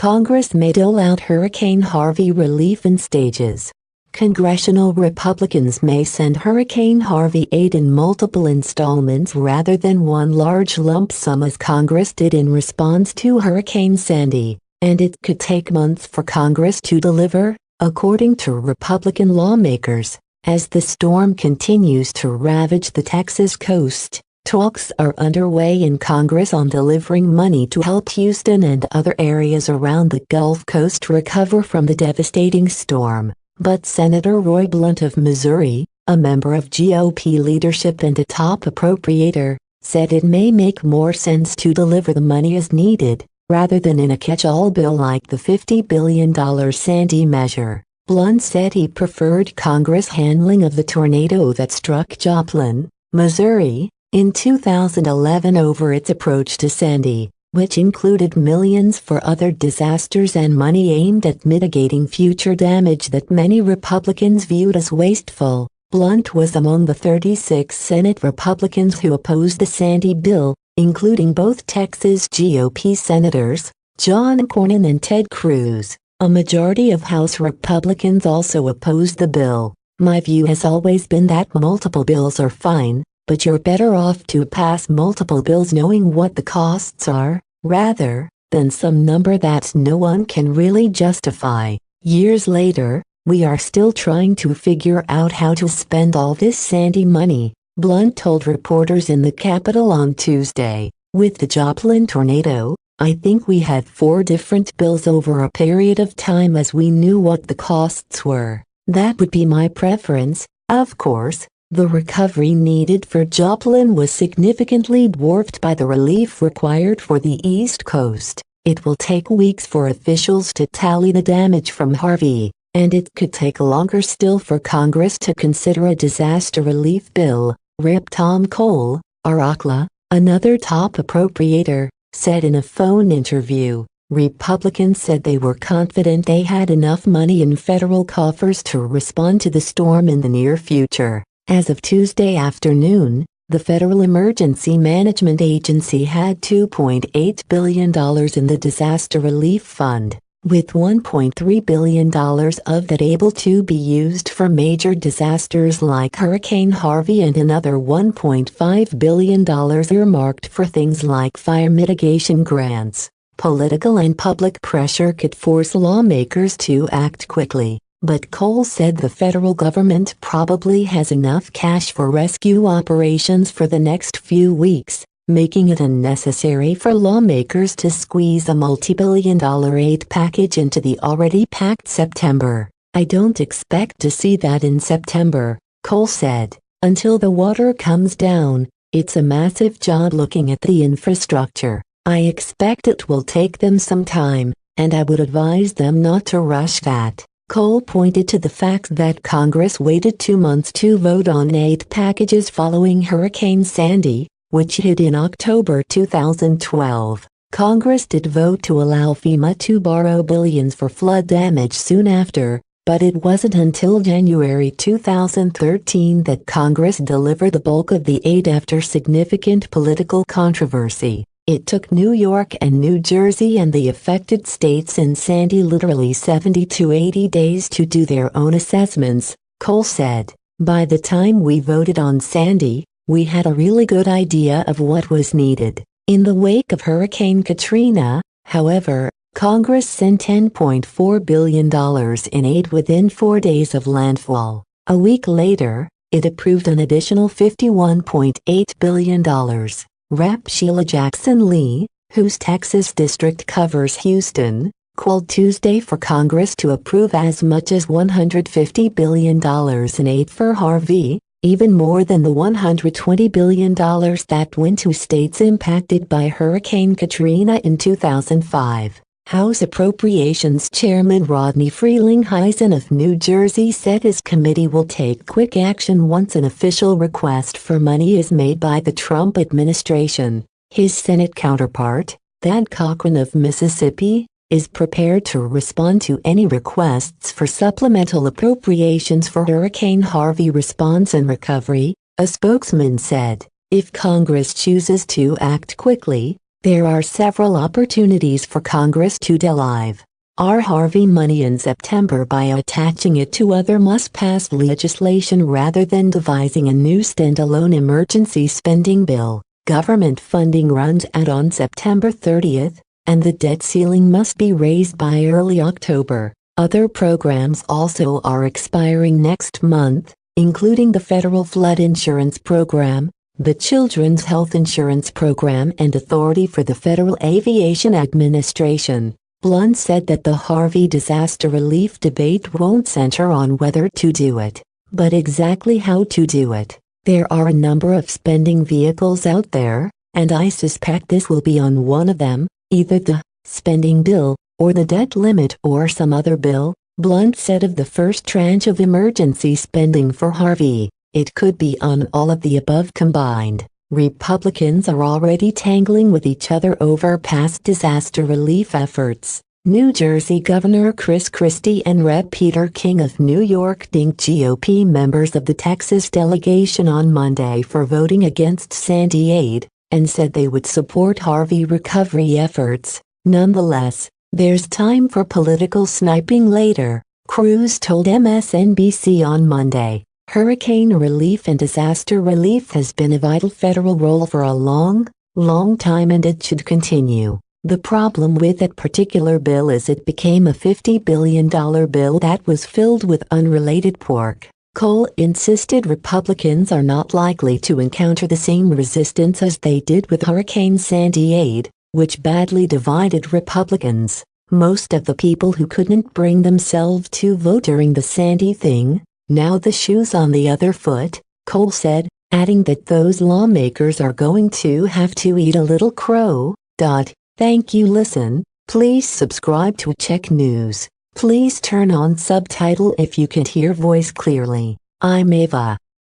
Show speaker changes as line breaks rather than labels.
Congress may dole out Hurricane Harvey relief in stages. Congressional Republicans may send Hurricane Harvey aid in multiple installments rather than one large lump sum as Congress did in response to Hurricane Sandy, and it could take months for Congress to deliver, according to Republican lawmakers. As the storm continues to ravage the Texas coast, talks are underway in Congress on delivering money to help Houston and other areas around the Gulf Coast recover from the devastating storm. But Senator Roy Blunt of Missouri, a member of GOP leadership and a top appropriator, said it may make more sense to deliver the money as needed, rather than in a catch-all bill like the $50 billion Sandy measure. Blunt said he preferred Congress' handling of the tornado that struck Joplin, Missouri, in 2011 over its approach to Sandy, which included millions for other disasters and money aimed at mitigating future damage that many Republicans viewed as wasteful. Blunt was among the 36 Senate Republicans who opposed the Sandy bill, including both Texas GOP senators, John Cornyn and Ted Cruz. A majority of House Republicans also opposed the bill. My view has always been that multiple bills are fine, but you're better off to pass multiple bills knowing what the costs are, rather than some number that no one can really justify. Years later, we are still trying to figure out how to spend all this Sandy money, Blunt told reporters in the Capitol on Tuesday. With the Joplin tornado, I think we had 4 different bills over a period of time as we knew what the costs were. That would be my preference, of course. The recovery needed for Joplin was significantly dwarfed by the relief required for the East Coast. It will take weeks for officials to tally the damage from Harvey, and it could take longer still for Congress to consider a disaster relief bill, Rep. Tom Cole, Aracla, another top appropriator, said in a phone interview. Republicans said they were confident they had enough money in federal coffers to respond to the storm in the near future. As of Tuesday afternoon, the Federal Emergency Management Agency had $2.8 billion in the Disaster Relief Fund, with $1.3 billion of that able to be used for major disasters like Hurricane Harvey and another $1.5 billion earmarked for things like fire mitigation grants. Political and public pressure could force lawmakers to act quickly. But Cole said the federal government probably has enough cash for rescue operations for the next few weeks, making it unnecessary for lawmakers to squeeze a multi-billion-dollar aid package into the already packed September. I don't expect to see that in September, Cole said. Until the water comes down, it's a massive job looking at the infrastructure. I expect it will take them some time, and I would advise them not to rush that. Cole pointed to the fact that Congress waited 2 months to vote on aid packages following Hurricane Sandy, which hit in October 2012. Congress did vote to allow FEMA to borrow billions for flood damage soon after, but it wasn't until January 2013 that Congress delivered the bulk of the aid after significant political controversy. It took New York and New Jersey and the affected states in Sandy literally 70 to 80 days to do their own assessments, Cole said. By the time we voted on Sandy, we had a really good idea of what was needed. In the wake of Hurricane Katrina, however, Congress sent $10.4 billion in aid within 4 days of landfall. A week later, it approved an additional $51.8 billion. Rep. Sheila Jackson Lee, whose Texas district covers Houston, called Tuesday for Congress to approve as much as $150 billion in aid for Harvey, even more than the $120 billion that went to states impacted by Hurricane Katrina in 2005. House Appropriations Chairman Rodney Frelinghuysen of New Jersey said his committee will take quick action once an official request for money is made by the Trump administration. His Senate counterpart, Thad Cochran of Mississippi, is prepared to respond to any requests for supplemental appropriations for Hurricane Harvey response and recovery, a spokesman said. If Congress chooses to act quickly, There are several opportunities for Congress to delive our Harvey money in September by attaching it to other must-pass legislation rather than devising a new standalone emergency spending bill. Government funding runs out on September 30th, and the debt ceiling must be raised by early October. Other programs also are expiring next month, including the Federal Flood Insurance Program, the Children's Health Insurance Program, and Authority for the Federal Aviation Administration. Blunt said that the Harvey disaster relief debate won't center on whether to do it, but exactly how to do it. There are a number of spending vehicles out there, and I suspect this will be on one of them, either the spending bill, or the debt limit, or some other bill. Blunt said of the first tranche of emergency spending for Harvey, it could be on all of the above combined. Republicans are already tangling with each other over past disaster relief efforts. New Jersey Governor Chris Christie and Rep. Peter King of New York dinged GOP members of the Texas delegation on Monday for voting against Sandy aid, and said they would support Harvey recovery efforts. Nonetheless, there's time for political sniping later, Cruz told MSNBC on Monday. Hurricane relief and disaster relief has been a vital federal role for a long time, and it should continue. The problem with that particular bill is it became a $50 billion bill that was filled with unrelated pork. Cole insisted Republicans are not likely to encounter the same resistance as they did with Hurricane Sandy aid, which badly divided Republicans. Most of the people who couldn't bring themselves to vote during the Sandy thing, now the shoe's on the other foot, Cole said, adding that those lawmakers are going to have to eat a little crow. Thank you. Listen, please subscribe to Check News. Please turn on subtitle if you can't hear voice clearly. I'm Ava.